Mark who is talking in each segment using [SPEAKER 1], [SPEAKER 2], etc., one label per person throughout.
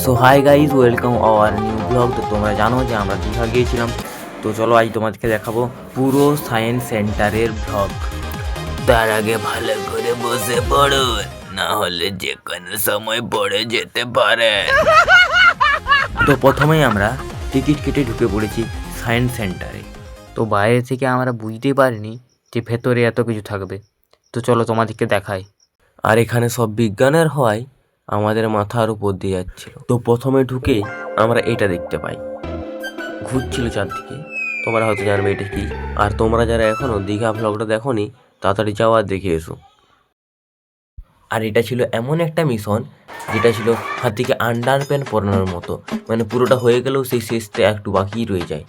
[SPEAKER 1] So hi guys, welcome our new blog. তো তোমরা জানো যে আমরা দীঘা গিয়েছিলাম। তো চলো আজ তোমাদেরকে দেখাবো পুরো সায়েন্স সেন্টারের ব্লগ। তার আগে ভালো করে বসে পড়ো, না হলে যে কোনো সময় পড়ে যেতে পারে। তো প্রথমেই আমরা টিকিট কেটে ঢুকে পড়েছি সায়েন্স সেন্টারে। তো বাইরে থেকে আমরা বুঝতেই পারিনি যে ভেতরে এত কিছু থাকবে। তো চলো তোমাদেরকে দেখাই। আর এখানে সব বিজ্ঞানের হয় আমাদের মাথার উপর দিয়ে যাচ্ছিল। তো প্রথমে ঢুকেই আমরা এটা দেখতে পাই, ঘুরছিল চারদিকে। তোমরা হয়তো জানবে এটা কি। আর তোমরা যারা এখনো দীঘা ভ্লগটা দেখোনি, তাড়াতাড়ি যাও আর দেখে এসো। আর এটা ছিল এমন একটা মিশন যেটা ছিল হাতিকে আন্ডার প্যান্ট পরানোর মতো, মানে পুরোটা হয়ে গেলেও সেই শেষটা একটু বাকি রয়ে যায়।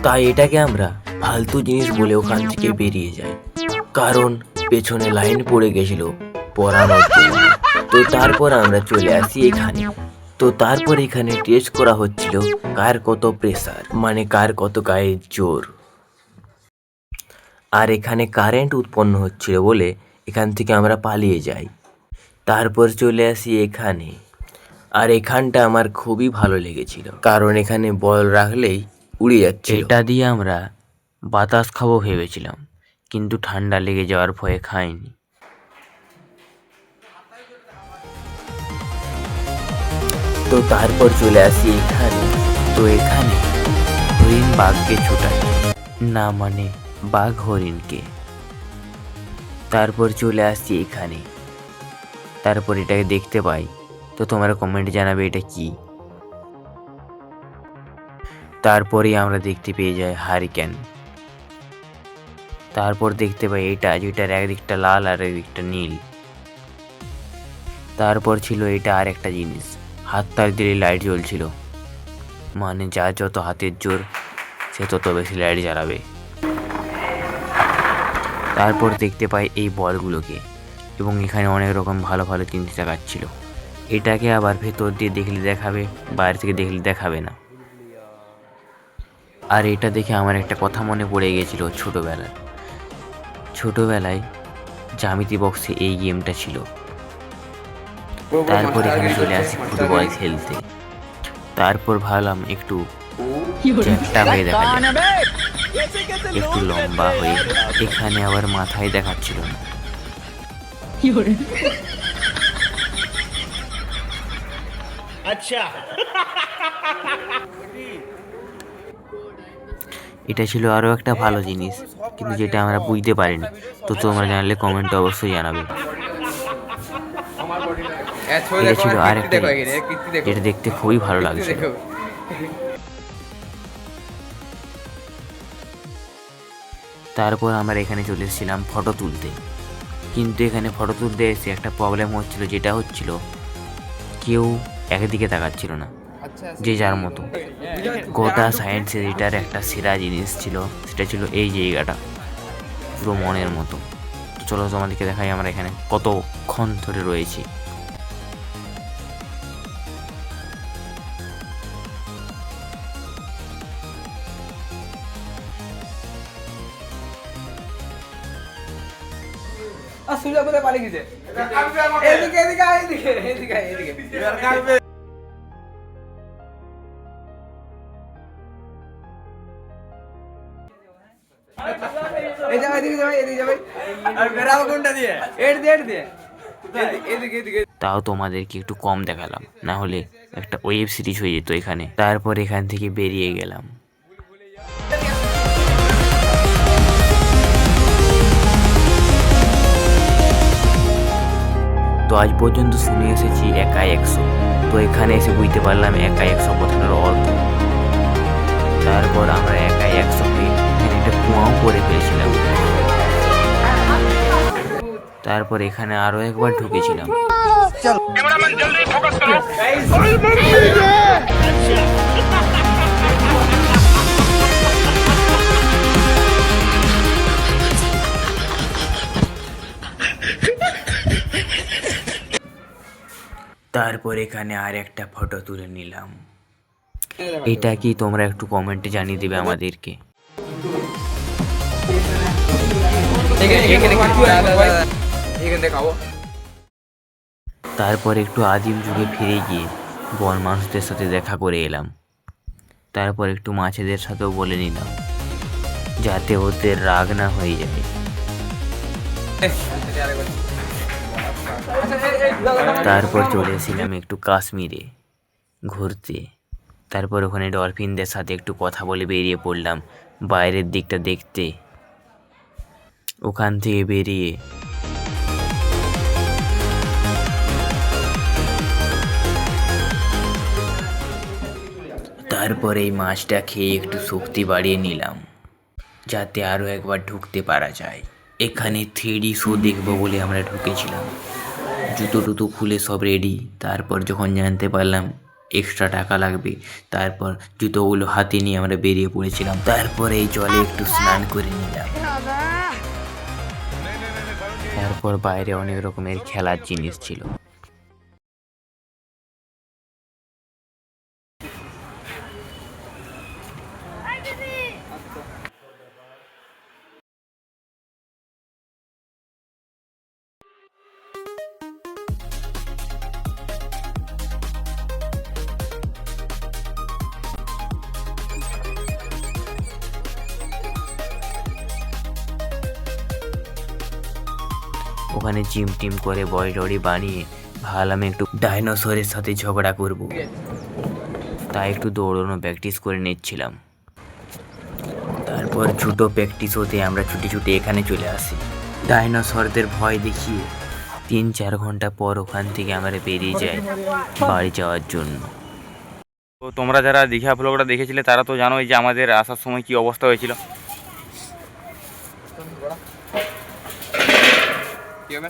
[SPEAKER 1] তাই এটাকে আমরা ফালতু জিনিস বলে ওখান থেকে বেরিয়ে যাই, কারণ পেছনে লাইন পড়ে গেছিল পরানোর জন্য। তো তারপর আমরা চলে আসি এখানে। তো তারপর এখানে টেস্ট করা হচ্ছিল কার কত প্রেসার, মানে কার কত গায়ের জোর। আর এখানে কারেন্ট উৎপন্ন হচ্ছিল বলে এখান থেকে আমরা পালিয়ে যাই। তারপর চলে আসি এখানে। আর এখানটা আমার খুবই ভালো লেগেছিল, কারণ এখানে বল রাখলেই উড়ে যাচ্ছে। এটা দিয়ে আমরা বাতাস খাবো ভেবেছিলাম, কিন্তু ঠান্ডা লেগে যাওয়ার ভয়ে খাইনি। তো তারপর চলে আসি এখানে। তো এখানে হরিণ বাঘকে ছোটায়, না মানে বাঘ হরিণকে। তারপর চলে আসছি এখানে। তারপর এটাকে দেখতে পাই। তো তোমরা কমেন্টে জানাবে এটা কি। তারপরেই আমরা দেখতে পেয়ে যাই হারিকেন। তারপর দেখতে পাই এটা, যেটার একদিকটা লাল আর একদিকটা নীল। তারপর ছিল এটা আর একটা জিনিস, হাত তার দিলে লাইট জ্বলছিল, মানে যার যত হাতের জোর সে তত বেশি লাইট জ্বালাবে। তারপর দেখতে পাই এই বলগুলোকে, এবং এখানে অনেক রকম ভালো ভালো জিনিস দেখাচ্ছিল। এটাকে আবার ভেতর দিয়ে দেখলে দেখাবে, বাইরে থেকে দেখলে দেখাবে না। আর এটা দেখে আমার একটা কথা মনে পড়ে গেছিল ছোটোবেলায় জ্যামিতি বক্সে এই গেমটা ছিল। তারপর এখানে চলে আসি ফুটবল খেলতে। তারপর ভাবলাম একটু চ্যাপ্টা হয়ে দেখা যায়, একটু লম্বা হয়ে। এখানে আবার মাথায় দেখাচ্ছিল না। এটা ছিল আরো একটা ভালো জিনিস, কিন্তু যেটা আমরা বুঝতে পারিনি। তো তোমরা জানলে কমেন্টে অবশ্যই জানাবে। এটা ছিল আর একটা জিনিস যেটা দেখতে খুবই ভালো লাগছিল। তারপর আমরা এখানে চলে এসেছিলাম ফটো তুলতে, কিন্তু এখানে ফটো তুলতে এসে একটা প্রবলেম হচ্ছিল, যেটা হচ্ছিল কেউ একদিকে তাকাচ্ছিল না, যে যার মতো। গোটা সায়েন্সের এটার একটা সেরা জিনিস ছিল, সেটা ছিল এই জায়গাটা পুরো মনের মতো। তো চলো তোমাদেরকে দেখাই আমরা এখানে কতক্ষণ ধরে রয়েছি।
[SPEAKER 2] সুজা কোথায় পালিয়ে গেছে? এদিকে এদিকে এদিকে এদিকে এদিকে এই যাও, এদিকে যাও, এদিকে যাও। আর বেরাও কোনটা দিয়ে? এড দিয়ে এদিকে এদিকে।
[SPEAKER 1] তাও তোমাদেরকে একটু কম দেখালাম, না হলে একটা ওয়েব সিরিজ হয়ে যেত এখানে। তারপর এখান থেকে বেরিয়ে গেলাম। তো আজ পর্যন্ত শুনে এসেছি একাই 100। তো এখানে এসে বুঝতে পারলাম একাই 100 কথাটার অর্থ। তারপর আমরা একাই 100-কে এখানে একটা কুয়াও করে ফেলেছিলাম। তারপর এখানে আরো একবার ঢুকেছিলাম। তারপর এখানে আর একটা ফটো তুলে নিলাম। এটা কি তোমরা একটু কমেন্টে জানিয়ে দেবে আমাদেরকে। তারপর একটু আদিম যুগে ফিরে গিয়ে বন মানুষদের সাথে দেখা করে এলাম। তারপর একটু মাছেদের সাথেও বলে নিলাম, যাতে ওদের রাগ না হয়ে যায়। তারপর চলে এসেছিলাম একটু কাশ্মীরে ঘুরতে। তারপর ওখানে ডলফিনদের সাথে একটু কথা বলে বেরিয়ে পড়লাম বাইরের দিকটা দেখতে। ওখান থেকে বেরিয়ে তারপরে এই মাছটা খেয়ে একটু শক্তি বাড়িয়ে নিলাম, যাতে আরও একবার ঢুকতে পারা যায়। এখানে 3D শো দেখবো বলে আমরা ঢুকেছিলাম, জুতো টুতো খুলে সব রেডি। তারপর যখন জানতে পারলাম এক্সট্রা টাকা লাগবে, তারপর জুতোগুলো হাতে নিয়ে আমরা বেরিয়ে পড়েছিলাম। তারপরে এই জলে একটু স্নান করে নিলাম। তারপর বাইরে অনেক রকমের খেলার জিনিস ছিল। ওখানে জিম টিম করে বডি টডি বানিয়ে ভাবলাম একটু ডাইনোসরের সাথে ঝগড়া করব, তাই একটু দৌড়ানো প্র্যাকটিস করে নিচ্ছিলাম। তারপর ছুটো প্র্যাকটিস হতে আমরা ছুটি ছুটি এখানে চলে আসি। ডাইনোসরদের ভয় দেখিয়ে 3-4 ঘন্টা পর ওখান থেকে আমরা বেরিয়ে যাই বাড়ি যাওয়ার জন্য।
[SPEAKER 3] তো তোমরা যারা দীঘা ব্লগটা দেখেছিলে তারা তো জানোই যে আমাদের আসার সময় কি অবস্থা হয়েছিল।
[SPEAKER 2] কি হবে?